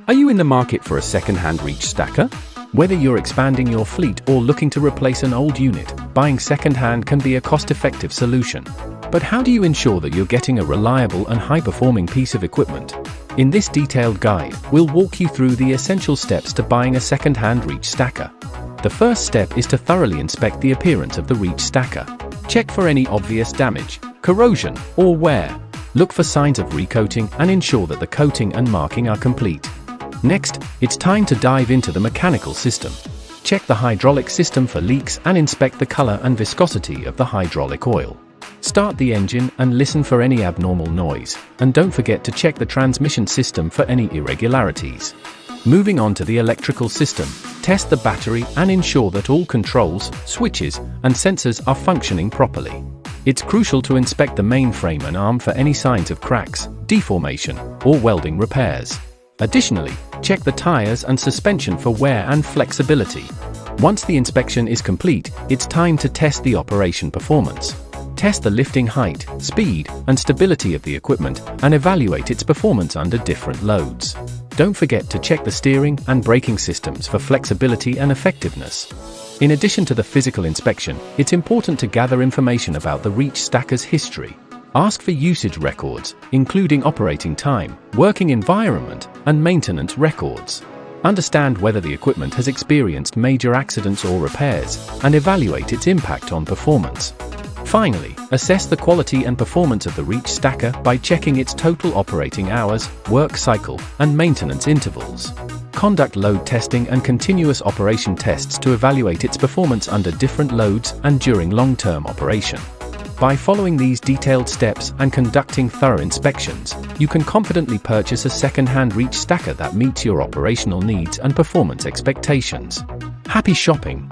Are you in the market for a second-hand reach stacker? Whether you're expanding your fleet or looking to replace an old unit, buying second-hand can be a cost-effective solution. But how do you ensure that you're getting a reliable and high-performing piece of equipment? In this detailed guide, we'll walk you through the essential steps to buying a second-hand reach stacker. The first step is to thoroughly inspect the appearance of the reach stacker. Check for any obvious damage, corrosion, or wear. Look for signs of recoating and ensure that the coating and marking are complete. Next, it's time to dive into the mechanical system. Check the hydraulic system for leaks and inspect the color and viscosity of the hydraulic oil. Start the engine and listen for any abnormal noise, and don't forget to check the transmission system for any irregularities. Moving on to the electrical system, test the battery and ensure that all controls, switches, and sensors are functioning properly. It's crucial to inspect the mainframe and arm for any signs of cracks, deformation, or welding repairs. Additionally, check the tires and suspension for wear and flexibility. Once the inspection is complete, it's time to test the operation performance. Test the lifting height, speed, and stability of the equipment and evaluate its performance under different loads. Don't forget to check the steering and braking systems for flexibility and effectiveness. In addition to the physical inspection, it's important to gather information about the reach stacker's history. Ask for usage records, including operating time, working environment, and maintenance records. Understand whether the equipment has experienced major accidents or repairs, and evaluate its impact on performance. Finally, assess the quality and performance of the reach stacker by checking its total operating hours, work cycle, and maintenance intervals. Conduct load testing and continuous operation tests to evaluate its performance under different loads and during long-term operation. By following these detailed steps and conducting thorough inspections, you can confidently purchase a second-hand reach stacker that meets your operational needs and performance expectations. Happy shopping!